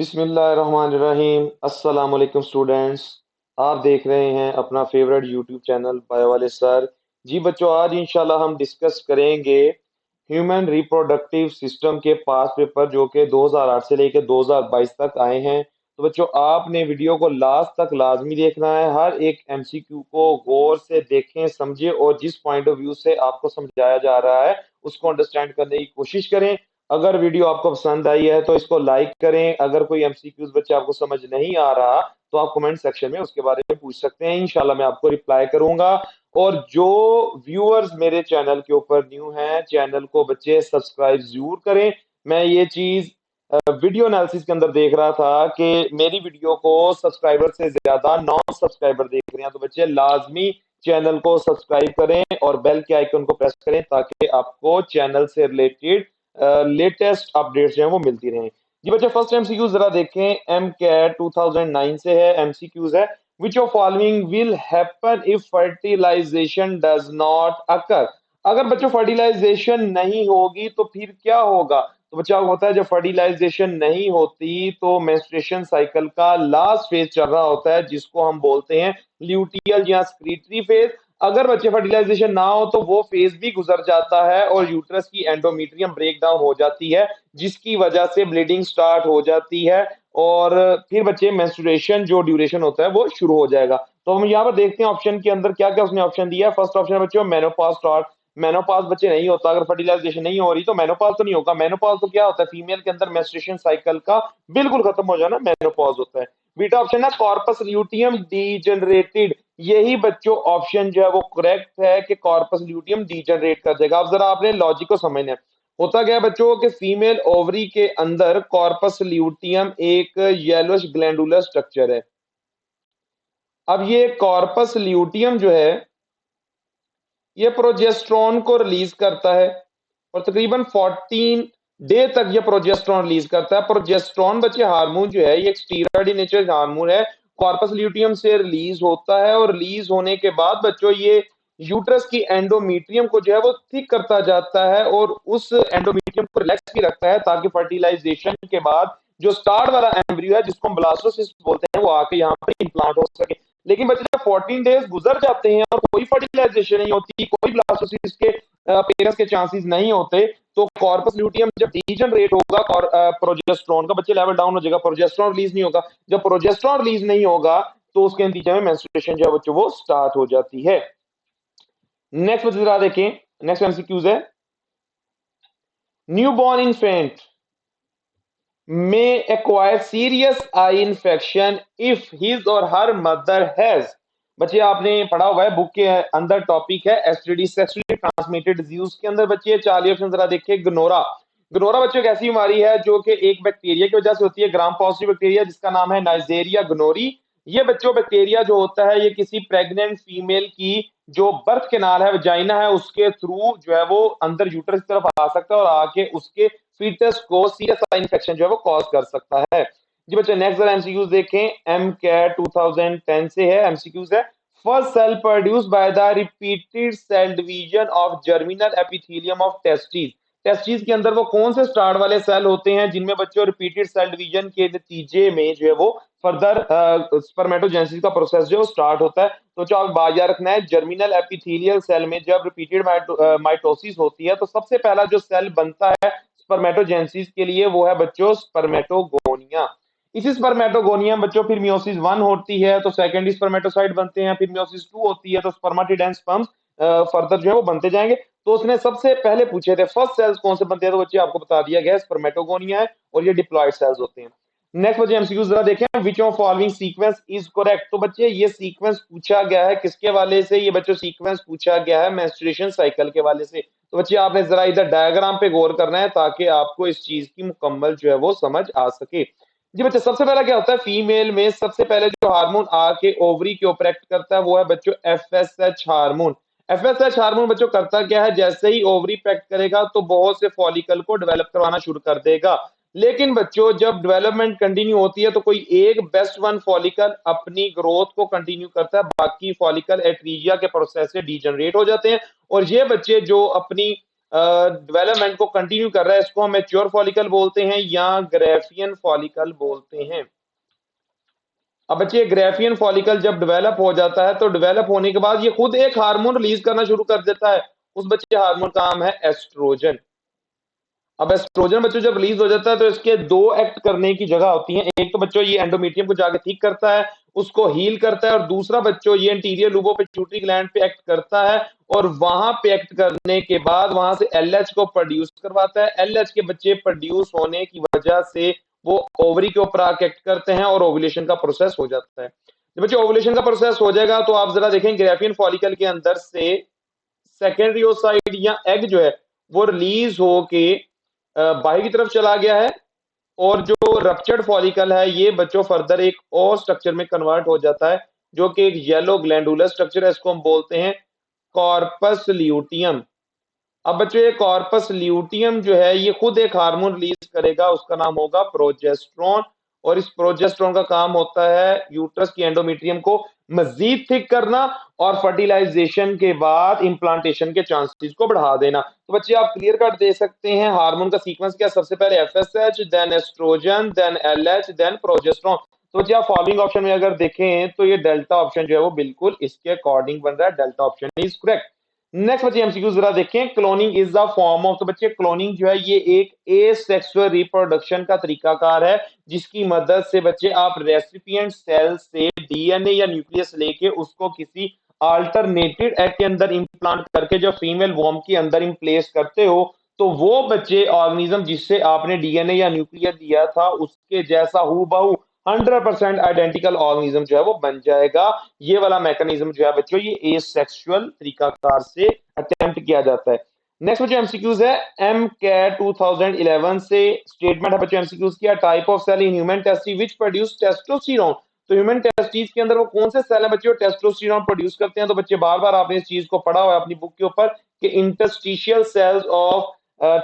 बिस्मिल्लाहिर्रहमानिर्रहीम। अस्सलाम वालेकुम स्टूडेंट्स। आप देख रहे हैं अपना फेवरेट यूट्यूब चैनल बायो वाले सर। जी बच्चों, आज इंशाल्लाह हम डिस्कस करेंगे ह्यूमन रिप्रोडक्टिव सिस्टम के पास पेपर जो कि 2008 से लेकर 2022 तक आए हैं। तो बच्चों, आपने वीडियो को लास्ट तक लाजमी देखना है। हर एक एमसीक्यू को गौर से देखें, समझें और जिस पॉइंट ऑफ व्यू से आपको समझाया जा रहा है उसको अंडरस्टैंड करने की कोशिश करें। अगर वीडियो आपको पसंद आई है तो इसको लाइक करें। अगर कोई एमसीक्यूज बच्चे आपको समझ नहीं आ रहा तो आप कमेंट सेक्शन में उसके बारे में पूछ सकते हैं, इंशाल्लाह मैं आपको रिप्लाई करूंगा। और जो व्यूअर्स मेरे चैनल के ऊपर न्यू हैं, चैनल को बच्चे सब्सक्राइब जरूर करें। मैं ये चीज वीडियो एनालिसिस के अंदर देख रहा था कि मेरी वीडियो को सब्सक्राइबर से ज्यादा नॉन सब्सक्राइबर देख रहे हैं, तो बच्चे लाजमी चैनल को सब्सक्राइब करें और बेल के आइकन को प्रेस करें ताकि आपको चैनल से रिलेटेड लेटेस्ट अपडेट्स जो है वो मिलती रहें। जी बच्चे, फर्स्ट एमसीक्यू जरा देखें। एम कैट 2009 से है। एमसीक्यूज है, which of following will happen if fertilization does not occur. अगर बच्चों फर्टिलाइजेशन नहीं होगी तो फिर क्या होगा? तो बच्चा होता है, जब फर्टिलाइजेशन नहीं होती तो मेंस्ट्रुएशन साइकिल का लास्ट फेज चल रहा होता है जिसको हम बोलते हैं ल्यूटियल या स्क्रीटरी फेज। अगर बच्चे फर्टिलाइजेशन ना हो तो वो फेज भी गुजर जाता है और यूट्रस की एंडोमेट्रियम ब्रेक डाउन हो जाती है जिसकी वजह से ब्लीडिंग स्टार्ट हो जाती है और फिर बच्चे मेंस्ट्रुएशन जो ड्यूरेशन होता है वो शुरू हो जाएगा। तो हम यहाँ पर देखते हैं ऑप्शन के अंदर क्या क्या उसने ऑप्शन दिया है। फर्स्ट ऑप्शन है बच्चों मेनोपॉज स्टार्ट। मेनोपॉज बच्चे नहीं होता, अगर फर्टिलाइजेशन नहीं हो रही तो मेनोपॉज तो नहीं होगा। मेनोपॉज तो क्या होता है, फीमेल के अंदर मेंस्ट्रुएशन साइकिल का बिल्कुल खत्म हो जाना मेनोपॉज होता है। बीटा ऑप्शन है कॉर्पस ल्यूटियम डीजनरेटेड। यही बच्चों ऑप्शन जो है वो करेक्ट है कि कॉर्पस ल्यूटियम डीजनरेट कर देगा। अब जरा आपने लॉजिक को समझना है। होता क्या है बच्चों कि फीमेल ओवरी के अंदर कॉर्पस ल्यूटियम एक येलोइश ग्लैंडुलर स्ट्रक्चर है। अब ये कॉर्पस ल्यूटियम जो है ये प्रोजेस्टेरोन को रिलीज करता है और तकरीबन 14 डे तक ये प्रोजेस्टेरोन रिलीज करता है। प्रोजेस्टेरोन बच्चे हार्मोन जो है ये एक स्टीरॉयड इन नेचर हार्मोन है, कॉर्पस ल्यूटियम से रिलीज होता है और रिलीज होने के बाद बच्चों ये यूट्रस की एंडोमेट्रियम को जो है वो थिक करता जाता है और उस एंडोमेट्रियम को रिलैक्स भी रखता है ताकि फर्टिलाइजेशन के बाद जो स्टार्ट वाला एम्ब्रियो है जिसको हम ब्लास्टोसिस्ट बोलते हैं वो आके यहाँ पे इम्प्लांट हो सके। लेकिन बच्चे जब 14 डेज गुजर जाते हैं और कोई फर्टिलाइजेशन नहीं होती, कोई ब्लास्टोसिस्ट के अपीयरेंस के चांसेस नहीं होते, तो कॉर्पस ल्यूटियम जब डीजनरेट होगा और प्रोजेस्टेरोन का बच्चे लेवल डाउन हो जाएगा, प्रोजेस्टेरोन रिलीज नहीं होगा। जब प्रोजेस्टेरोन रिलीज नहीं होगा तो उसके नतीजे में मेंस्ट्रुएशन जो है बच्चों वो स्टार्ट हो जाती है। नेक्स्ट बच्चे जरा देखें, नेक्स्ट एमसीक्यूज है newborn infant may acquire serious eye infection if his or her mother has। बच्चे आपने पढ़ा हुआ है, बुक के अंदर टॉपिक है एसटीडी सेक्सुअली ट्रांसमिटेड डिजीज के अंदर बच्चे 4 ऑप्शन जरा देखिए। गनोरा। गनोरा बच्चों एक ऐसी बीमारी है जो कि एक बैक्टीरिया की वजह से होती है, ग्राम पॉजिटिव बैक्टीरिया जिसका नाम है नाइजेरिया गनोरी। ये बच्चों बैक्टीरिया जो होता है ये किसी प्रेग्नेंट फीमेल की जो बर्थ केनाल है, वजाइना है, उसके थ्रू जो है वो अंदर यूट्रस की तरफ आ सकता है और आके उसके फीटस को सीरियस इन्फेक्शन जो है वो कॉज कर सकता है। जी बच्चे, नेक्स्ट जरा एमसीक्यूज देखें। एम कैट 2010 से है। एमसीक्यूज है first cell produce by the repeated cell division of germinal epithelium of testis. Testis के अंदर वो कौन से स्टार्ट वाले सेल होते हैं जिनमें बच्चों रिपीटेड सेल डिवीजन के नतीजे में जो है वो फर्दर स्पर्मेटोजेनेसिस का प्रोसेस जो स्टार्ट होता है। तो जो आप बात याद रखना है, जर्मिनल एपिथेलियल सेल में जब रिपीटेड माइटोसिस होती है तो सबसे पहला जो सेल बनता है स्पर्मेटोजेनेसिस के लिए वो है बच्चों स्पर्मेटोगोनिया। इसी स्पर्मेटोगोनिया में बच्चों फिर मियोसिस 1 होती है तो सेकेंडरी स्पर्मेटोसाइट बनते हैं, फिर मियोसिस 2 होती है तो स्पर्मेटिड एंड स्पर्म्स फर्दर जो है वो बनते जाएंगे। तो उसने सबसे पहले पूछे थे फर्स्ट सेल्स कौन से बनते हैं, तो बच्चे आपको बता दिया गया स्पर्मेटोगोनिया है और ये डिप्लॉयड सेल्स होते हैं। नेक्स्ट बच्चे एमसीक्यू जरा देखें, विच of following sequence is correct. तो बच्चे ये सीक्वेंस पूछा गया है किसके वाले से, ये बच्चों सीक्वेंस पूछा गया है मेंस्ट्रुएशन साइकिल के वाले से। तो बच्चे आपने जरा इधर डायग्राम पे गौर करना है ताकि आपको इस चीज की मुकम्मल जो है वो समझ आ सके। जी बच्चे, सबसे पहला क्या होता है, फीमेल में सबसे पहले जो हार्मोन आके ओवरी के ऊपर एक्ट करता है वो है बच्चों एफएसएच हार्मोन। एफएसएच हार्मोन बच्चों करता क्या है, जैसे ही ओवरी पे एक्ट करेगा तो बहुत से फॉलिकल को डेवलप करवाना शुरू कर देगा। लेकिन बच्चों जब डेवलपमेंट कंटिन्यू होती है तो कोई एक बेस्ट वन फॉलिकल अपनी ग्रोथ को कंटिन्यू करता है, बाकी फॉलिकल एट्रीजिया के प्रोसेस से डीजनरेट हो जाते हैं और ये बच्चे जो अपनी डेवलपमेंट को कंटिन्यू कर रहा है, इसको हम मैच्योर फॉलिकल बोलते हैं या ग्रेफियन फॉलिकल बोलते हैं। अब बच्चे ग्रेफियन फॉलिकल जब डेवलप हो जाता है तो डेवलप होने के बाद ये खुद एक हार्मोन रिलीज करना शुरू कर देता है। उस बच्चे हार्मोन का नाम है एस्ट्रोजन। अब एस्ट्रोजन बच्चों जब रिलीज हो जाता है तो इसके दो एक्ट करने की जगह होती है। एक तो बच्चों ये एंडोमेट्रियम को जाके ठीक करता है, उसको हील करता है, और दूसरा बच्चों ये इंटीरियर लूबो पिट्यूटरी ग्लैंड पे एक्ट करता है, और वहां पे एक्ट करने के बाद वहां से एलएच को प्रोड्यूस करवाता है। एलएच के बच्चे प्रोड्यूस होने की वजह से वो ओवरी के ऊपर आके एक्ट करते हैं और ओवुलेशन का प्रोसेस हो जाता है। जब बच्चे ओवुलेशन का प्रोसेस हो जाएगा तो आप जरा देखें ग्रेफियन फॉलिकल के अंदर से सेकेंडरी ओसाइट या एग जो है वो रिलीज होके बाहर की तरफ चला गया है, और जो रप्चर्ड फॉलिकल है ये बच्चों फर्दर एक और स्ट्रक्चर में कन्वर्ट हो जाता है, जो कि एक येलो ग्लैंडुलर स्ट्रक्चर है। इसको हम बोलते हैं कॉर्पस ल्यूटियम। अब बच्चों ये कॉर्पस ल्यूटियम जो है ये खुद एक हार्मोन रिलीज करेगा, उसका नाम होगा प्रोजेस्टेरोन। और इस प्रोजेस्टेरोन का काम होता है यूट्रस की एंडोमेट्रियम को मजीद थिक करना और फर्टिलाइजेशन के बाद इम्प्लांटेशन के चांसेस को बढ़ा देना। तो बच्चे आप क्लियर कट दे सकते हैं हार्मोन का सीक्वेंस क्या, सबसे पहले FSH, then estrogen, then LH, then progesterone. तो बच्चे आप फॉलोइंग ऑप्शन में अगर देखें तो ये डेल्टा ऑप्शन जो है वो बिल्कुल इसके अकॉर्डिंग बन रहा है, delta option is correct. Next बच्चे एमसीक्यू जरा देखें, cloning is the form of, तो बच्चे क्लोनिंग जो है ये एक एसेक्सुअल रिप्रोडक्शन का तरीकाकार है, जिसकी मदद से बच्चे आप रेसिपिएंट सेल से डीएनए या न्यूक्लियस लेके उसको किसी अल्टरनेटेड एग के अंदर इम्प्लांट करके जो फीमेल वॉर्म के अंदर इम्प्लेस करते हो, तो वो बच्चे ऑर्गेनिज्म जिससे आपने डीएनए या न्यूक्लियस दिया था उसके जैसा हूबहू 100% आइडेंटिकल ऑर्गेनिज्म जो है वो बन जाएगा। ये वाला मैकेनिज्म जो है बच्चों ये एसेक्सुअल तरीकाकार से अटेम्प्ट किया जाता है। नेक्स्ट बच्चों एमसीक्यूज है, एम कैट 2011 से स्टेटमेंट है बच्चों एमसीक्यूज की, type of cell in human testis which produce testosterone. तो ह्यूमन टेस्टिस के अंदर वो कौन से सेल है बच्चों टेस्टोस्टेरोन प्रोड्यूस करते हैं। तो बच्चे बार बार आपने इस चीज को पढ़ा हुआ है अपनी बुक के ऊपर कि इंटरस्टिशियल सेल्स ऑफ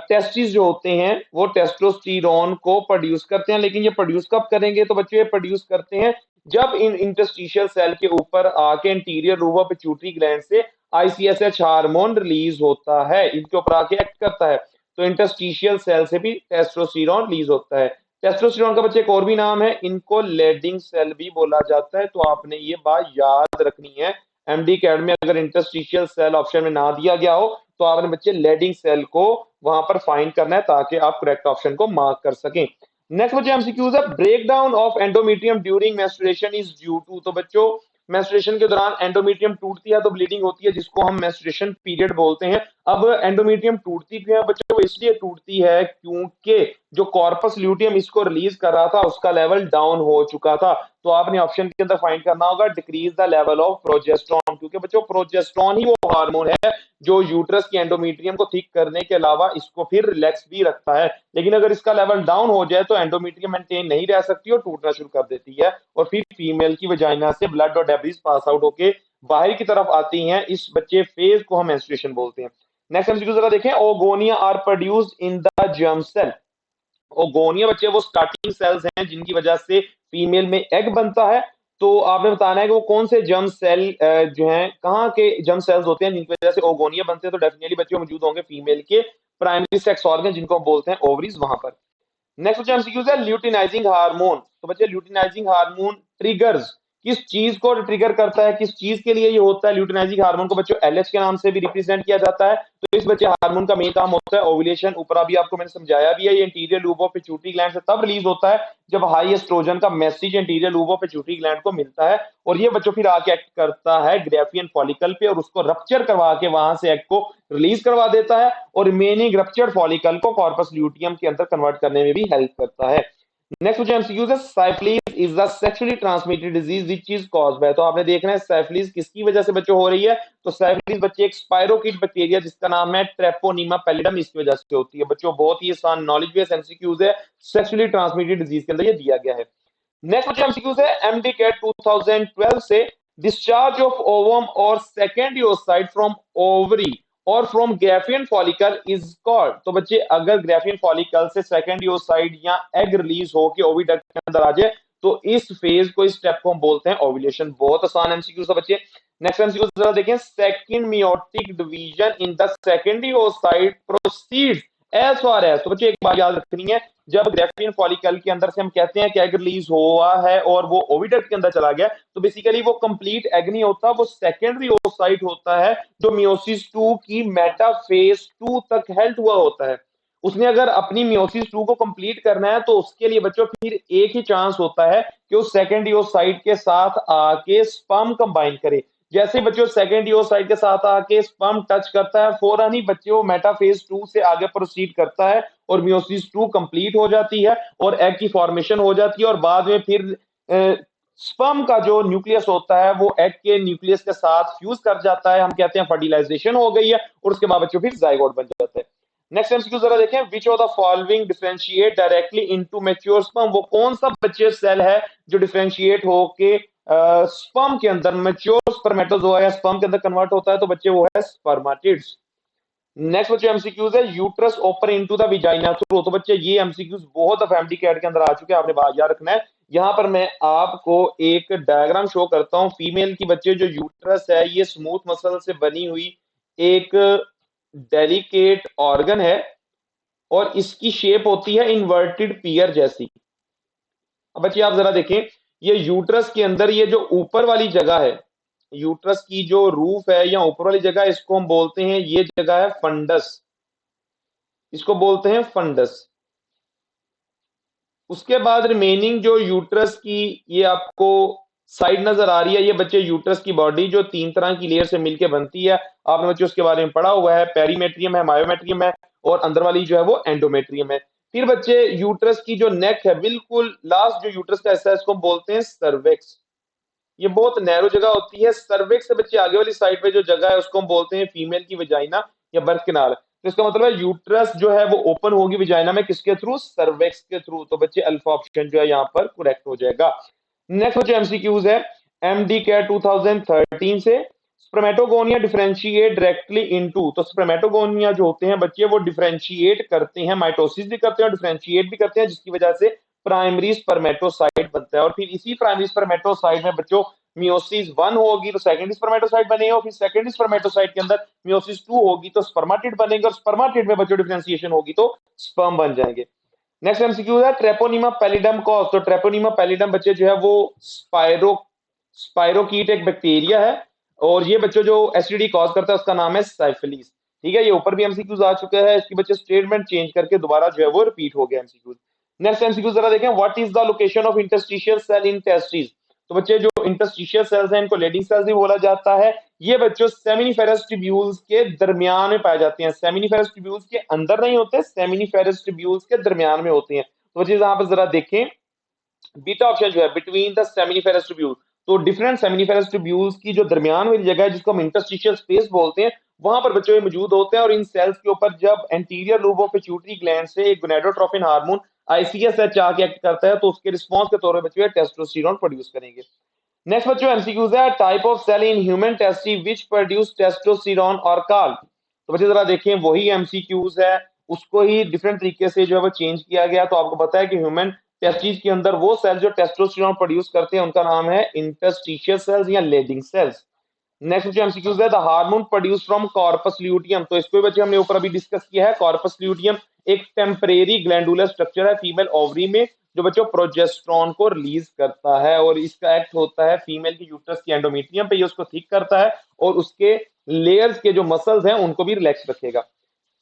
टेस्टिस जो होते हैं वो टेस्टोस्टेरोन को प्रोड्यूस करते हैं। लेकिन ये प्रोड्यूस कब करेंगे, तो बच्चों ये प्रोड्यूस करते हैं जब इन इंटरस्टिशियल सेल के ऊपर आके इंटीरियर लूबा पिट्यूटरी ग्लैंड से आईसीएसएच हार्मोन रिलीज होता है, इनके ऊपर आके एक्ट करता है। तो इंटरस्टिशियल सेल से भी टेस्टोस्टेरोन रिलीज होता है। टेस्टोस्टेरोन का बच्चे एक और भी नाम है, इनको लेडिंग सेल भी बोला जाता है। तो आपने ये बात याद रखनी है, एमडी कैड में अगर इंटरस्टिशियल सेल ऑप्शन में ना दिया गया हो तो आपने बच्चे लेडिंग सेल को वहां पर फाइंड करना है ताकि आप करेक्ट ऑप्शन को मार्क कर सकें। नेक्स्ट बच्चे एमसीक्यूज है, break down of endometrium during menstruation is due to. तो बच्चों मेंस्ट्रुएशन के दौरान एंडोमेट्रियम टूटती है तो ब्लीडिंग होती है, जिसको हम मेंस्ट्रुएशन पीरियड बोलते हैं। अब एंडोमेट्रियम टूटती क्यों है बच्चों, वो इसलिए टूटती है क्योंकि जो कॉर्पस ल्यूटियम इसको रिलीज कर रहा था उसका लेवल डाउन हो चुका था। तो आपने ऑप्शन के अंदर फाइंड करना होगा decrease the level of progesterone, क्योंकि बच्चों प्रोजेस्टेरोन ही वो हार्मोन है जो यूट्रस की एंडोमेट्रियम को थिक करने के अलावा इसको फिर रिलैक्स भी रखता है। लेकिन अगर इसका लेवल डाउन हो जाए तो एंडोमेट्रियम मेंटेन नहीं रह सकती और टूटना शुरू कर देती है, और फिर फीमेल की वजाइना से ब्लड और डेब्रिज पास आउट होके बाहर की तरफ आती हैं। इस बच्चे फेज को हम मेंस्ट्रुएशन बोलते हैं। नेक्स्ट एमसीक्यू जरा देखें, oogonia are produced in the germ cell. Oogonia बच्चे वो स्टार्टिंग सेल्स हैं जिनकी वजह से फीमेल में एग बनता है। तो आपने बताना है कि वो कौन से जर्म सेल जो हैं, कहाँ के जर्म सेल्स होते हैं जिनकी वजह से ओगोनिया बनते हैं। तो डेफिनेटली बच्चे मौजूद होंगे फीमेल के प्राइमरी सेक्स ऑर्गन जिनको हम बोलते हैं ओवरीज, वहां पर। नेक्स्ट बच्चे एमसीक्यूज है, ल्यूटिनाइजिंग हार्मोन। तो बच्चे ल्यूटिनाइजिंग हार्मोन ट्रिगर्स, किस चीज को ट्रिगर करता है, किस चीज के लिए ये होता है। ल्यूटिनाइजिंग हार्मोन को बच्चों एलएच के नाम से भी रिप्रेजेंट किया जाता है। तो इस बच्चे हार्मोन का मेन काम होता है ओव्यूलेशन। ऊपर अभी आपको मैंने समझाया भी है, ये interior lube of pituitary gland से तब रिलीज होता है जब हाई एस्ट्रोजन का message interior lube of pituitary gland को मिलता है, और ये बच्चों फिर आके एक्ट करता है ग्रेफियन फॉलिकल पे और उसको रप्चर करवा के वहां से एग को रिलीज करवा देता है, और रिमेनिंग रप्चर्ड फॉलिकल को कॉर्पस ल्यूटियम के अंदर कन्वर्ट करने में भी हेल्प करता है। नेक्स्ट जो एमसीक्यूज है, syphilis is the sexually transmitted disease which is caused by. तो आपने देखना है साइफिलिस किसकी वजह से बच्चों हो रही है। तो साइफिलिस बच्चे एक स्पाइरोकीट बैक्टीरिया जिसका नाम है ट्रेपोनीमा पैलिडम, इसकी वजह से होती है। बच्चों बहुत ही आसान नॉलेज बेस्ड एमसीक्यूज है, सेक्सुअली ट्रांसमिटेड डिजीज के अंदर ये दिया गया है। नेक्स्ट जो एमसीक्यूज है, एमडी कैट 2012 से, डिस्चार्ज ऑफ ओवम और सेकेंड oocyte फ्रॉम ओवरी और from Graafian follicle is called. तो बच्चे अगर ग्रेफियन फॉलिकल से सेकेंड oocyte या एग रिलीज हो के ओविडक्ट के अंदर आ जाए तो इस फेज को, इस स्टेप को हम बोलते हैं ओव्यूलेशन। बहुत आसान एमसीक्यू था बच्चे। नेक्स्ट एमसीक्यू जरा देखें, second meiotic division in the secondary oocyte proceeds as far as. तो बच्चे एक बात याद रखनी है, जब ग्रेफिन फॉलिकल के अंदर से हम कहते हैं कि एग रिलीज हुआ है और वो ओविडक्ट के अंदर चला गया, तो बेसिकली वो कंप्लीट एग नहीं होता, वो सेकेंडरी oocyte होता है जो मियोसिस 2 की मेटाफेज 2 तक हेल्ड हुआ होता है। उसने अगर अपनी मियोसिस 2 को कंप्लीट करना है तो उसके लिए बच्चों फिर एक ही चांस होता है कि उस सेकेंड oocyte के साथ आके स्पर्म कंबाइन करे। जैसे बच्चों सेकेंड oocyte के साथ आके स्पर्म टच करता है, फौरन ही बच्चे वो मेटाफेज 2 से आगे प्रोसीड करता है और मियोसिस 2 कंप्लीट हो जाती है और एग की फॉर्मेशन हो जाती है और बाद में फिर स्पर्म का जो न्यूक्लियस होता है वो एग के न्यूक्लियस के साथ फ्यूज कर जाता है, हम कहते हैं फर्टिलाइजेशन हो गई है, और उसके बाद बच्चों फिर जाइगोट बन जाता है। नेक्स्ट एमसीक्यू जरा देखें, which of the following differentiate directly into mature sperm. वो कौन सा बच्चे सेल है जो डिफरेंशिएट होके स्पर्म के अंदर, मैच्योर स्पर्मेटोजोआ या स्पर्म के अंदर कन्वर्ट होता है, तो बच्चे वो है स्पर्मेटिड्स। नेक्स्ट बच्चे एमसीक्यूज है, uterus open into the vagina through. तो बच्चे ये एमसीक्यूज बहुत एफएमडी कैट के अंदर आ चुके हैं, आपने बात याद रखना है। यहां पर मैं आपको एक डायग्राम शो करता हूं। फीमेल की बच्चे जो यूट्रस है ये स्मूथ मसल से बनी हुई एक डेलिकेट ऑर्गन है और इसकी शेप होती है इन्वर्टेड पियर जैसी। अब बच्चे आप जरा देखें, ये यूट्रस के अंदर ये जो ऊपर वाली जगह है, यूट्रस की जो रूफ है या ऊपर वाली जगह, इसको हम बोलते हैं, ये जगह है फंडस, इसको बोलते हैं फंडस। उसके बाद रिमेनिंग जो यूट्रस की ये आपको साइड नजर आ रही है, ये बच्चे यूट्रस की बॉडी जो 3 तरह की लेयर से मिलकर बनती है, आपने बच्चे उसके बारे में पढ़ा हुआ है, पेरीमेट्रियम है, मायोमेट्रियम है और अंदर वाली जो है वो एंडोमेट्रियम है। फिर बच्चे यूट्रस की जो नेक है, बिल्कुल लास्ट जो यूट्रस का हिस्सा है, इसको हम बोलते हैं सर्वेक्स। ये बहुत नैरो जगह होती है। सर्विक्स से बच्चे आगे वाली साइड पे जो जगह है उसको हम बोलते हैं फीमेल की वजाइना या बर्थ कैनाल। तो इसका मतलब है यूट्रस जो है वो ओपन होगी वजाइना में, किसके थ्रू? सर्विक्स के थ्रू। तो बच्चे अल्फा ऑप्शन जो है यहाँ पर करेक्ट हो जाएगा। नेक्स्ट बच्चे एमसीक्यूज है, एमडी के 2013 से, स्पर्मेटोगोनिया डिफरेंशिएट डायरेक्टली इनटू। तो स्पर्मेटोगोनिया जो होते हैं बच्चे वो डिफरेंशिएट करते हैं, माइटोसिस भी करते हैं और डिफरेंशिएट भी करते हैं, जिसकी वजह से प्राइमरी स्पर्मेटोसाइट बनता है। और फिर इसी प्राइमरी स्पर्मेटोसाइट में बच्चों मियोसिस 1 होगी तो सेकेंडरी स्पर्मेटोसाइट बनेगा, और फिर सेकेंडरी स्पर्मेटोसाइट के अंदर मियोसिस 2 होगी तो स्पर्माटिड बनेंगे, और स्पर्माटिड में बच्चों डिफरेंशिएशन होगी तो स्पर्म बन जाएंगे। नेक्स्ट एमसीक्यू है, ट्रेपोनिमा पैलिडम कॉज। तो ट्रेपोनिमा पैलिडम बच्चे जो है वो स्पाइरोकीट एक बैक्टीरिया है और ये बच्चों जो एसिडिटी कॉज करता है उसका नाम है साइफिलीस। ठीक है, ये ऊपर भी एमसीक्यूज आ चुके हैं, इसकी बच्चे स्टेटमेंट चेंज करके दोबारा जो है वो रिपीट हो गया एमसीक्यूज। नेक्स्ट एमसीक्यू जरा देखें, what is the location of interstitial cell in testis. तो बच्चे जो इंटरस्टिशियल सेल्स हैं इनको लेडिंग सेल्स भी बोला जाता है। ये बच्चों सेमिनिफेरस ट्यूब्यूल्स के दरमियान में पाए जाते हैं, सेमिनिफेरस ट्यूब्यूल्स के अंदर नहीं होते, सेमिनिफेरस ट्यूब्यूल्स के दरमियान में होते हैं। तो बच्चे यहाँ पर जरा देखें, बीटा ऑप्शन जो है बिटवीन द सेमिनिफेरस ट्यूब्यूल। तो डिफरेंट सेमिनिफेरस ट्यूब्यूल्स की जो दरमियान वाली जगह है जिसको हम इंटरस्टिशियल स्पेस बोलते हैं, वहां पर बच्चों ये मौजूद होते हैं। और इन सेल्स के ऊपर जब anterior lube of pituitary gland से एक गोनेडोट्रोपिन हार्मोन आईसीएसएच आके एक्ट करता है तो उसके रिस्पांस के तौर पर बच्चों टेस्टोस्टेरोन प्रोड्यूस करेंगे। नेक्स्ट बच्चों एमसीक्यूज है, type of cell in human testis which produce testosterone are called. तो बच्चे जरा देखें, वही एमसीक्यूज है, उसको ही डिफरेंट तरीके से जो है वो चेंज किया गया। तो आपको पता है कि ह्यूमन टेस्टिस के अंदर वो सेल जो टेस्टोस्टेरोन प्रोड्यूस करते हैं उनका नाम है इंटरस्टिशियल सेल्स या लेडिंग सेल्स। नेक्स्ट जो एमसीक्यूज है, the hormone produce from corpus luteum. तो इसको बच्चे हमने ऊपर अभी डिस्कस किया है। कॉर्पस ल्यूटियम एक टेम्परेरी ग्लैंडुलर स्ट्रक्चर है फीमेल ओवरी में जो बच्चों प्रोजेस्टेरोन को रिलीज करता है, और इसका एक्ट होता है फीमेल की यूट्रस की एंडोमेट्रियम पे, ये उसको थिक करता है और उसके लेयर्स के जो मसल्स हैं उनको भी रिलैक्स रखेगा।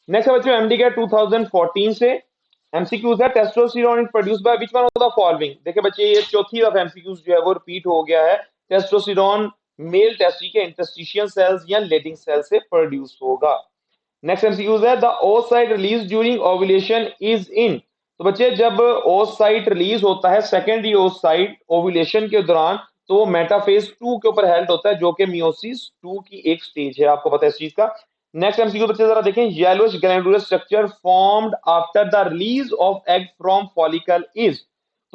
नेक्स्ट है बच्चों एमडी के 2014 से, एमसीक्यूज है, testosterone is produced by which one of the following. देखिए बच्चे ये चौथी दफा एमसीक्यूज जो है वो रिपीट हो गया है। टेस्टोस्टेरोन मेल टेस्टी के इंटरस्टिशियल सेल्स या लेडिंग सेल से प्रोड्यूस होगा। नेक्स्ट एमसीक्यूज है, the oocyte release during ovulation is in. तो बच्चे जब oocyte रिलीज होता है सेकेंडरी oocyte ओव्यूलेशन के दौरान, तो वो मेटाफेज 2 के ऊपर हेल्ड होता है जो कि मियोसिस 2 की एक स्टेज है, आपको पता है इस चीज का। नेक्स्ट एमसीक्यू बच्चे जरा देखें, yellowish glandular structure formed after the release of egg from follicle is.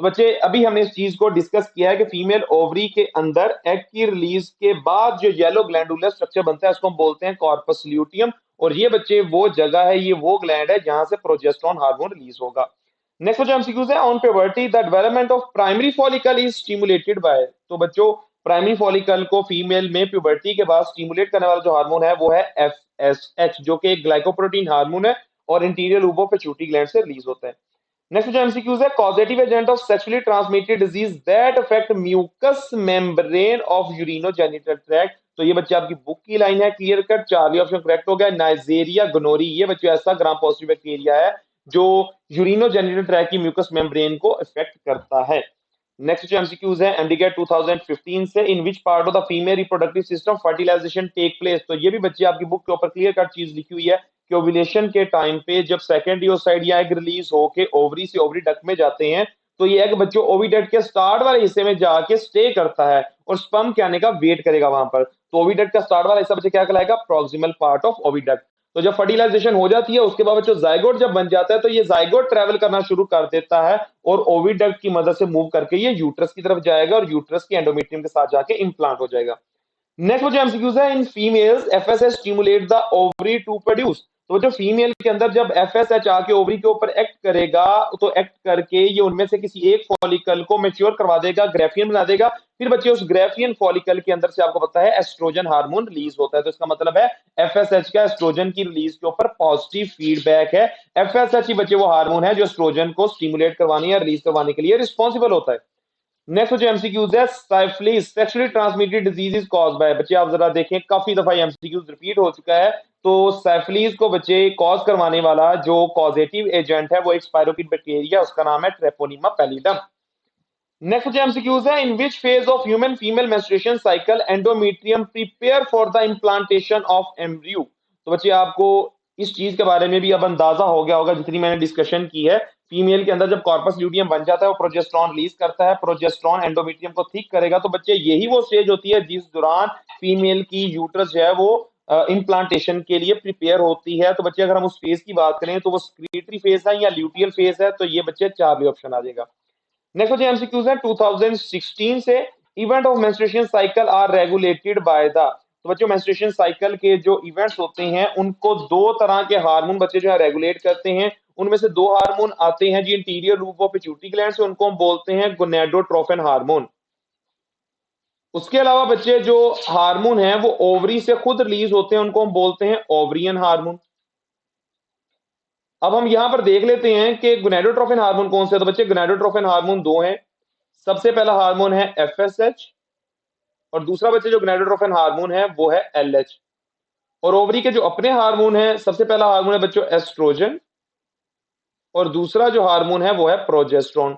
तो बच्चे अभी हमने इस चीज को डिस्कस किया है कि फीमेल ओवरी के अंदर एग की रिलीज के बाद जो येलो ग्लैंडुलर स्ट्रक्चर बनता है उसको हम बोलते हैं कॉर्पस ल्यूटियम, और ये बच्चे वो जगह है, ये वो ग्लैंड है जहां से प्रोजेस्टेरोन हार्मोन रिलीज होगा। नेक्स्ट जो एमसीक्यूज है on puberty the development of primary follicle is stimulated by. तो बच्चों प्राइमरी फॉलिकल को फीमेल में प्यूबर्टी के बाद स्टिमुलेट करने वाला जो हार्मोन है वो है एफएसएच, जो कि एक ग्लाइकोप्रोटीन हार्मोन है और anterior lobe of pituitary gland से रिलीज होता है। नेक्स्ट जो एमसीक्यूज है causative agent of sexually transmitted disease that affect mucous membrane of urinogenital tract. तो ये बच्चे आपकी बुक की लाइन है, clear cut, Charlie option correct हो गया। नाइजेरिया गोनोरी ये बच्चे ऐसा ग्राम पॉजिटिव बैक्टीरिया है जो यूरिनोजेनिटल ट्रैक्ट की म्यूकस मेम्ब्रेन को अफेक्ट करता है। नेक्स्ट जो एमसीक्यूज है एमडीकेट 2015 से in which part of the female reproductive system fertilisation take place. तो ये भी बच्चे आपकी बुक के ऊपर क्लियर कट चीज लिखी हुई है कि ओव्यूलेशन के टाइम पे जब सेकेंडरी ओसाइड या एग रिलीज होके ओवरी से ओवरी डक्ट में जाते हैं तो ये एग बच्चों ओविडक्ट के स्टार्ट वाले हिस्से में जाके स्टे करता है और स्पर्म के आने का वेट करेगा वहां पर। तो ओविडक्ट का स्टार्ट वाला हिस्सा बच्चे क्या कहलाएगा, प्रॉक्सिमल पार्ट ऑफ ओविडक्ट। तो जब फर्टिलाइजेशन हो जाती है उसके बाद बच्चों जाइगोट जब बन जाता है तो ये जाइगोट ट्रेवल करना शुरू कर देता है और ओविडक्ट की मदद से मूव करके ये यूट्रस की तरफ जाएगा और यूट्रस की एंडोमेट्रियम के साथ जाके इम्प्लांट हो जाएगा। नेक्स्ट जो एमसीक्यूज है in females FSH stimulate the ovary to produce. तो जो फीमेल के अंदर जब एफएसएच आके ओवरी के ऊपर एक्ट करेगा तो एक्ट करके ये उनमें से किसी एक फॉलिकल को मैच्योर करवा देगा, ग्रेफियन बना देगा। फिर बच्चे उस ग्रेफियन फॉलिकल के अंदर से आपको पता है एस्ट्रोजन हार्मोन रिलीज होता है। तो इसका मतलब है एफएसएच का एस्ट्रोजन की रिलीज के ऊपर पॉजिटिव फीडबैक है। एफएसएच ही बच्चे वो हार्मोन है जो एस्ट्रोजन को स्टिमुलेट करवाने या रिलीज करवाने के लिए रिस्पॉन्सिबल होता है। नेक्स्ट जो एमसीक्यूज है syphilis sexually transmitted disease is caused by. बच्चे आप जरा देखें काफी दफा एमसीक्यूज रिपीट हो चुका है। तो साइफिलिस को बच्चे कॉज करवाने वाला जो कॉजेटिव एजेंट है वो एक स्पाइरोकीट बैक्टीरिया, उसका नाम है ट्रेपोनिमा पैलिडम। नेक्स्ट जो एमसीक्यूज है in which phase of human female menstruation cycle endometrium prepare for the implantation of embryo. तो बच्चे आपको इस चीज के बारे में भी अब अंदाजा हो गया होगा जितनी मैंने डिस्कशन की है। फीमेल के अंदर जब कॉर्पस ल्यूटियम बन जाता है वो प्रोजेस्टेरॉन रिलीज करता है, प्रोजेस्टेरॉन एंडोमेट्रियम को थिक करेगा। तो बच्चे यही वो स्टेज होती है जिस दौरान फीमेल की यूट्रस जो है वो इम्प्लांटेशन के लिए प्रिपेयर होती है। तो बच्चे अगर हम उस फेज की बात करें तो वो स्क्रीटरी फेज है या ल्यूटियल फेज है, तो ये बच्चे चार्ली ऑप्शन आ जाएगा। नेक्स्ट जो एमसीक्यूज है 2016 से event of menstruation cycle are regulated by the. तो बच्चों मेंस्ट्रुएशन साइकिल के जो इवेंट्स होते हैं उनको दो तरह के हार्मोन बच्चे जो है रेगुलेट करते हैं। उनमें से दो हार्मोन आते हैं जी anterior lobe of pituitary gland से, उनको हम बोलते हैं गोनेडोट्रोफिन हार्मोन। उसके अलावा बच्चे जो हार्मोन है वो ओवरी से खुद रिलीज होते हैं, उनको हम बोलते हैं ओवरियन हार्मोन। अब हम यहां पर देख लेते हैं कि गोनेडोट्रोफिन हार्मोन कौन से है। तो बच्चे गोनेडोट्रोफिन हार्मोन दो हैं। सबसे पहला हार्मोन है एफएसएच और दूसरा बच्चे जो गोनेडोट्रोफिन हार्मोन है वो है एलएच। और ओवरी के जो अपने हार्मोन है, सबसे पहला हार्मोन है बच्चों एस्ट्रोजन और दूसरा जो हार्मोन है वो है प्रोजेस्टेरॉन।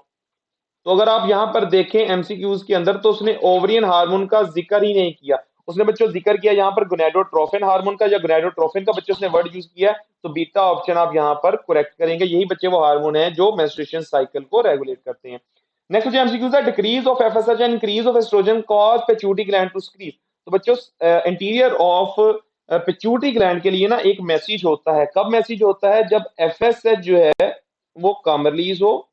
तो अगर आप यहां पर देखें एमसीक्यूज के अंदर तो उसने ओवरियन हार्मोन का जिक्र ही नहीं किया। उसने बच्चों जिक्र किया यहाँ पर गोनेडोट्रोफिन हार्मोन का या गोनेडोट्रोफिन का बच्चों उसने वर्ड यूज किया। तो बीटा ऑप्शन आप यहाँ पर करेक्ट करेंगे। यही बच्चे वो हार्मोन है जो मेंस्ट्रुएशन साइकिल को रेगुलेट करते हैं। नेक्स्ट जो एमसीक्यूज है decrease of FSH and increase of estrogen cause pituitary gland to scream. तो बच्चों इंटीरियर ऑफ पिट्यूटरी ग्लैंड के लिए ना एक मैसेज होता है। कब मैसेज होता है, जब एफएसएच जो है वो कम रिलीज हो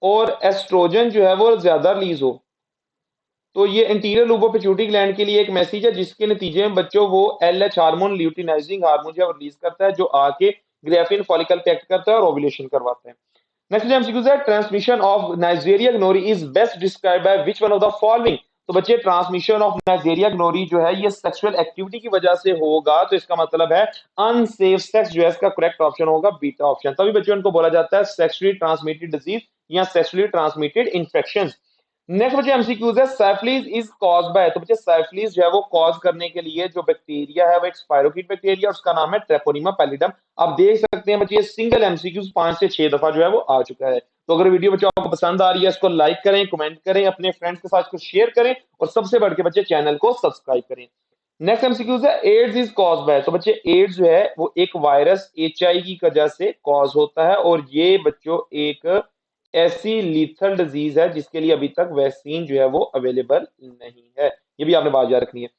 और एस्ट्रोजन जो है वो ज्यादा रिलीज हो। तो ये interior lobe of pituitary gland के लिए एक मैसेज है जिसके नतीजे में बच्चों वो एलएच हार्मोन ल्यूटिनाइजिंग हार्मोन जो है रिलीज करता है जो आके ग्रेफिन फॉलिकल पे एक्ट करता है और ओव्यूलेशन करवाता है। नेक्स्ट एमसीक्यूज है transmission of Neisseria gonorrhoeae is best describe by which one of the following. तो बच्चे ट्रांसमिशन ऑफ नाइजेरिया ग्नोरी जो है ये सेक्सुअल एक्टिविटी की वजह से होगा। तो इसका मतलब है अनसेफ सेक्स जो है इसका करेक्ट ऑप्शन होगा बीटा ऑप्शन। तभी बच्चों इनको बोला जाता है सेक्सुअली ट्रांसमिटेड डिजीज या सेक्सुअली ट्रांसमिटेड इन्फेक्शन। नेक्स्ट बच्चे एमसीक्यूज है साइफिलिस इज कॉज्ड बाय। तो बच्चे साइफिलिस जो है वो कॉज करने के लिए जो बैक्टीरिया है वो एक स्पाइरोकीट बैक्टीरिया, उसका नाम है ट्रेपोनिमा पैलिडम। आप देख सकते हैं बच्चे ये सिंगल एमसीक्यूज 5 से 6 दफा जो है वो आ चुका है। तो अगर वीडियो बच्चों आपको पसंद आ रही है इसको लाइक करें, कमेंट करें, अपने फ्रेंड्स के साथ इसको शेयर करें और सबसे बढ़ के बच्चे चैनल को सब्सक्राइब करें। नेक्स्ट एमसीक्यूज है एड्स इज कॉज्ड बाय। तो बच्चे एड्स जो है वो एक वायरस एचआई की वजह से कॉज होता है और ये बच्चों एक ऐसी लीथल डिजीज है जिसके लिए अभी तक वैक्सीन जो है वो अवेलेबल नहीं है। ये भी आपने बात याद रखनी है।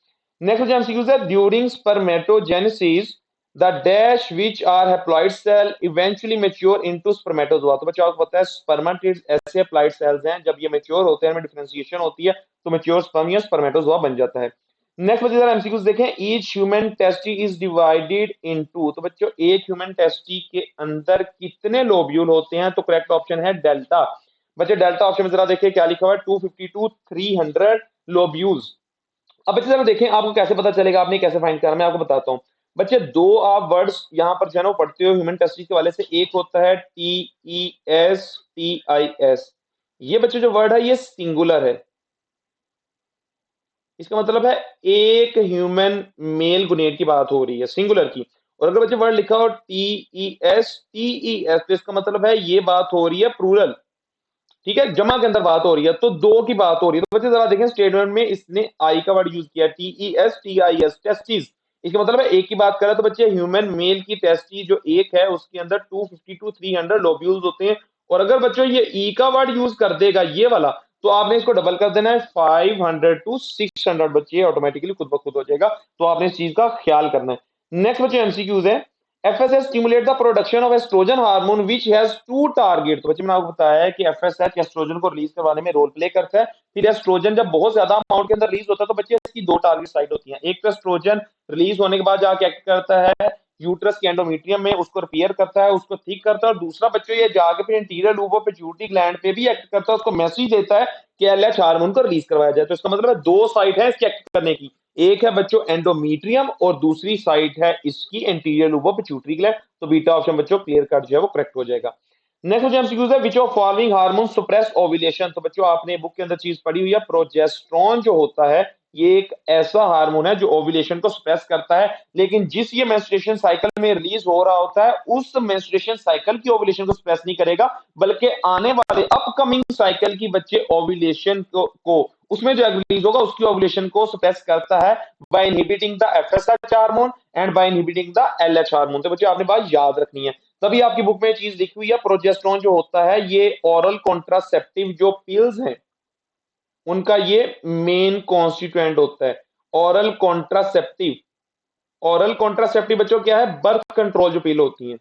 नेक्स्ट एमसीक्यूज है during spermatogenesis the dash which are haploid cell eventually mature into spermatozoa. तो बच्चों आपको पता है स्पर्मेटिड्स ऐसे हैप्लॉइड सेल्स हैं जब ये मैच्योर होते हैं, इनमें डिफरेंशिएशन होती है तो मैच्योर स्पर्म या स्पर्मेटोजोआ बन जाता है। नेक्स्ट बच्चे जरा एमसीक्यूज देखें। Each human tasty is divided into, तो बच्चों एक ह्यूमन टेस्टी के अंदर कितने लोब्यूल होते हैं? तो करेक्ट ऑप्शन है डेल्टा। बच्चे डेल्टा ऑप्शन में जरा देखिए क्या लिखा हुआ है, 250 300 लोब्यूल्स। अब बच्चे जरा देखें आपको कैसे पता चलेगा, आपने कैसे फाइंड करना, मैं आपको बताता हूँ। बच्चे दो आप वर्ड्स यहाँ पर जो है ना वो पढ़ते हो ह्यूमन टेस्टिस के वाले से। एक होता है TESTIS, ये बच्चे जो वर्ड है ये सिंगुलर है। इसका मतलब है एक ह्यूमन मेल गुनेट की बात हो रही है, सिंगुलर की। और अगर बच्चे वर्ड लिखा हो TESTES, तो इसका मतलब है ये बात हो रही है प्लूरल, ठीक है, जमा के अंदर बात हो रही है, तो दो की बात हो रही है। तो बच्चे जरा देखें स्टेटमेंट में इसने आई का वर्ड यूज किया, TESTIS, टेस्टिस। इसका मतलब है एक की बात कर रहा है। तो बच्चे ह्यूमन मेल की टेस्टी जो एक है उसके अंदर 250 टू 300 लोब्यूल्स होते हैं। और अगर बच्चों ये ई का वर्ड यूज कर देगा ये वाला, तो आपने इसको डबल कर देना है 500 टू 600, बच्चे ऑटोमेटिकली खुद ब खुद हो जाएगा। तो आपने इस चीज का ख्याल करना है। नेक्स्ट बच्चे एमसीक्यूज है। FSH stimulate the production of estrogen hormone which has two target। तो बच्चे मैंने आपको बताया है कि FSH एस्ट्रोजन को रिलीज करवाने में रोल प्ले करता है। फिर एस्ट्रोजन जब बहुत ज्यादा अमाउंट के अंदर रिलीज होता है तो बच्चे इसकी दो टारगेट साइट होती हैं। एक तो एस्ट्रोजन रिलीज होने के बाद जाके एक्ट करता है यूट्रस के एंडोमेट्रियम में, उसको रिपेयर करता है, उसको ठीक करता है। और दूसरा बच्चों ये जाके फिर interior lobe of pituitary gland पे भी एक्ट करता है, उसको मैसेज देता है कि LH हार्मोन को रिलीज करवाया जाए। तो इसका मतलब है दो साइट है इसके एक्ट करने की, एक है बच्चों एंडोमीट्रियम और दूसरी साइट है इसकी anterior loop of pituitary gland. तो बीटा ऑप्शन बच्चों क्लियर कट जो है वो करेक्ट हो जाएगा। नेक्स्ट जो एमसीक्यूज है, which of following hormone suppress ovulation. तो बच्चों आपने बुक के अंदर चीज पढ़ी हुई है, प्रोजेस्टेरोन जो होता है ये एक ऐसा हार्मोन है जो ओव्यूलेशन को सप्रेस करता है। लेकिन जिस ये मेंस्ट्रुएशन साइकिल में रिलीज हो रहा होता है उस मेंस्ट्रुएशन साइकिल की ओव्यूलेशन को सप्रेस नहीं करेगा, बल्कि आने वाले अपकमिंग साइकिल की बच्चे ओव्यूलेशन को उसमें जो रिलीज होगा उसकी ओव्यूलेशन को सप्रेस करता है by inhibiting the FSH hormone and by inhibiting the LH hormone. तो बच्चों आपने बात याद रखनी है। तभी आपकी बुक में चीज लिखी हुई है, प्रोजेस्टेरोन जो होता है ये ओरल कॉन्ट्रासेप्टिव जो पिल्स हैं उनका ये मेन कॉन्स्टिट्यूएंट होता है। ओरल कॉन्ट्रासेप्टिव, ओरल कॉन्ट्रासेप्टिव बच्चों क्या है, बर्थ कंट्रोल जो पिल होती हैं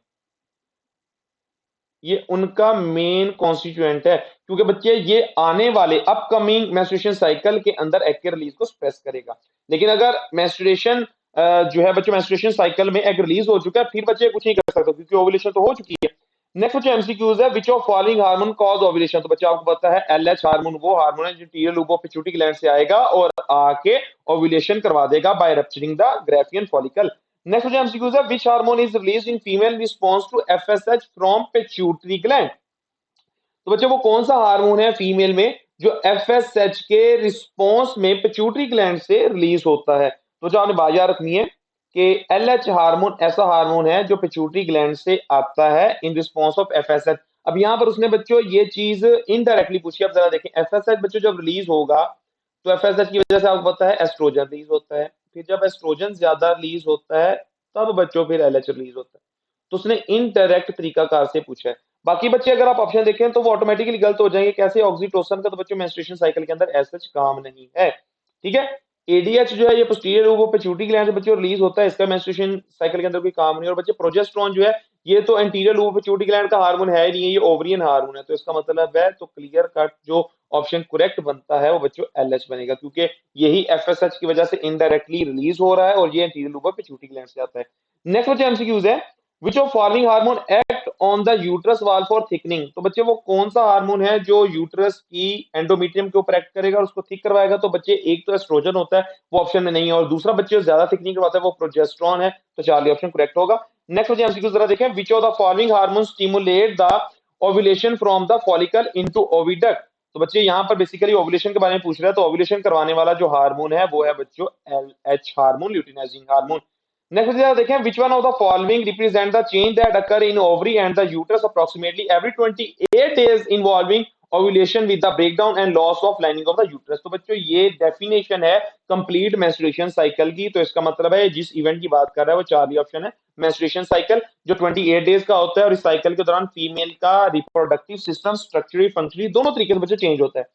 ये उनका मेन कॉन्स्टिट्यूएंट है। क्योंकि बच्चे ये आने वाले अपकमिंग मेंस्ट्रुएशन साइकिल के अंदर एग के रिलीज को सप्रेस करेगा। लेकिन अगर मेंस्ट्रुएशन जो है बच्चों मेंस्ट्रुएशन साइकिल में एग रिलीज हो चुका है फिर बच्चे कुछ नहीं कर सकते क्योंकि ओव्यूलेशन तो हो चुकी है। नेक्स्ट बच्चों एमसीक्यूज है, which of following hormone cause ovulation. तो बच्चे आपको पता है LH हार्मोन वो हार्मोन है जो anterior lobe of pituitary gland से आएगा और आके ओव्यूलेशन करवा देगा by rupturing the Graafian follicle. Next जो एमसीक्यूज है, which hormone is released in female response to FSH from pituitary gland. तो बच्चे वो कौन सा हार्मोन है फीमेल में जो FSH के रिस्पांस में पिट्यूटरी ग्लैंड से रिलीज होता है। तो जो आपने बात याद रखनी है कि LH हार्मोन ऐसा हार्मोन है जो पिट्यूटरी ग्लैंड से आता है इन रिस्पांस ऑफ FSH। अब यहाँ पर उसने बच्चों ये चीज इनडायरेक्टली पूछी। अब जरा देखें FSH बच्चों जब रिलीज होगा तो FSH की वजह से आपको पता है एस्ट्रोजन रिलीज होता है, फिर जब एस्ट्रोजन ज्यादा रिलीज होता है तब बच्चों फिर LH रिलीज होता है। तो उसने इनडायरेक्ट तरीकाकार से पूछा है। बाकी बच्चे अगर आप ऑप्शन देखें तो वो ऑटोमेटिकली गलत हो जाएंगे। कैसे, ऑक्सीटोसिन का तो बच्चों मेंस्ट्रुएशन साइकिल के अंदर एज सच काम नहीं है, ठीक है। ADH जो है ये posterior loop of pituitary gland से बच्चों रिलीज होता है, इसका मेंस्ट्रुएशन साइकिल के अंदर कोई काम नहीं। और बच्चे प्रोजेस्टेरोन जो है ये तो anterior loop of pituitary gland का हार्मोन है ही नहीं है, ये ओवरियन हार्मोन है। तो इसका मतलब है तो क्लियर कट जो ऑप्शन करेक्ट बनता है वो बच्चों LH बनेगा, क्योंकि यही FSH की वजह से इनडायरेक्टली रिलीज हो रहा है और ये anterior loop of pituitary gland से आता है। नेक्स्ट बच्चे एमसीक्यूज है, which of following hormone act on the uterus wall for thickening. तो बच्चे वो कौन सा हार्मोन है जो यूट्रस की एंडोमेट्रियम के ऊपर एक्ट करेगा और उसको थिक करवाएगा। तो बच्चे एक तो एस्ट्रोजन होता है वो ऑप्शन में नहीं है, और दूसरा बच्चे ज्यादा थिकनिंग करवाता है वो प्रोजेस्टेरोन है। तो चार्ली ऑप्शन करेक्ट होगा। नेक्स्ट बच्चे एमसीक्यू जरा देखें, which of the following hormone stimulate the ovulation from the follicle into oviduct. तो बच्चे यहाँ पर बेसिकली ओव्यूलेशन के बारे में पूछ रहा है, तो ओव्यूलेशन करवाने वाला जो हार्मोन है वो है बच्चों LH hormone, luteinizing hormone. Next जरा देखें, which one of the following represent the change that occur in ovary and the uterus approximately every 28 days involving ovulation with the breakdown and loss of lining of the uterus. तो बच्चों ये definition है complete menstruation cycle की। तो इसका मतलब है जिस इवेंट की बात कर रहा है वो चार्ली ऑप्शन है, मेंस्ट्रुएशन साइकिल जो 28 डेज का होता है। और इस साइकिल के दौरान फीमेल का रिप्रोडक्टिव सिस्टम स्ट्रक्चरली फंक्शनली दोनों तरीके से बच्चे चेंज होता है।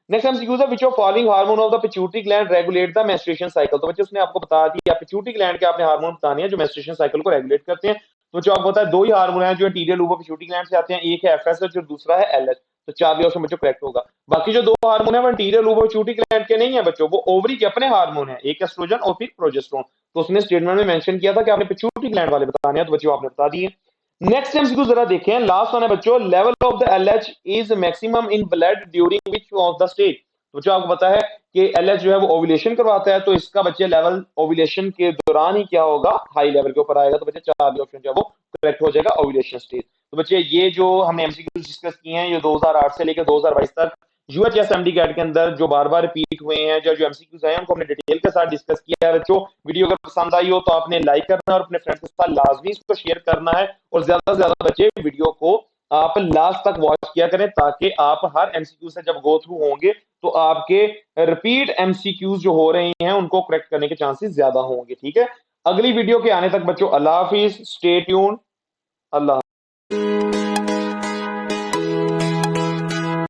नेक्स्ट एमसीक्यू है, which of following hormone of the pituitary gland regulate the menstruation cycle. तो बच्चे उसने आपको बता दिया पिट्यूटरी ग्लैंड के आपने हार्मोन बताने हैं जो मेंस्ट्रुएशन साइकिल को रेगुलेट करते हैं। तो जो आपको पता है दो ही हार्मोन है जो anterior loop of pituitary gland से आते हैं, एक है FSH और दूसरा है LH। तो 4 बी ऑप्शन बच्चों करेक्ट होगा। बाकी जो 2 हार्मोन है वो एंटीरियर लोब और पिट्यूटरी ग्लैंड के नहीं है बच्चों, वो ओवरी के अपने हार्मोन है, एक एस्ट्रोजन और फिर प्रोजेस्टेरोन। तो उसने स्टेटमेंट में मेंशन किया था कि आपने पिट्यूटरी ग्लैंड वाले बताने हैं, तो बच्चों आपने बता दिए। नेक्स्ट एमसीक्यू जरा देखें, लास्ट वन है बच्चों, level of the LH is maximum in blood during which of the stage. तो बच्चों आपको पता है कि एलएच जो है वो ओव्यूलेशन करवाता है, तो इसका बच्चे लेवल ओव्यूलेशन के दौरान ही क्या होगा, हाई लेवल के ऊपर आएगा। तो बच्चे 4 ऑप्शन जो है वो करेक्ट हो जाएगा, ओव्यूलेशन स्टेज। तो बच्चे ये जो हमने एमसीक्यू डिस्कस किए हैं, ये 2008 से लेकर 2022 तक यूएचएसएमडी कैट के अंदर जो बार बार रिपीट हुए हैं, जो जो एमसीक्यूज आए हैं, उनको हमने डिटेल के साथ डिस्कस किया है बच्चों। वीडियो अगर पसंद आई हो तो आपने लाइक करना है और अपने फ्रेंड्स के साथ लाजमी इसको शेयर करना है, और ज्यादा से ज्यादा बच्चे वीडियो को आप लास्ट तक वॉच किया करें, ताकि आप हर एमसीक्यू से जब गो थ्रू होंगे तो आपके रिपीट एमसीक्यूज जो हो रहे हैं उनको करेक्ट करने के चांसेस ज्यादा होंगे। ठीक है, अगली वीडियो के आने तक बच्चों अल्लाह हाफिज, स्टे ट्यून्ड, अल्लाह।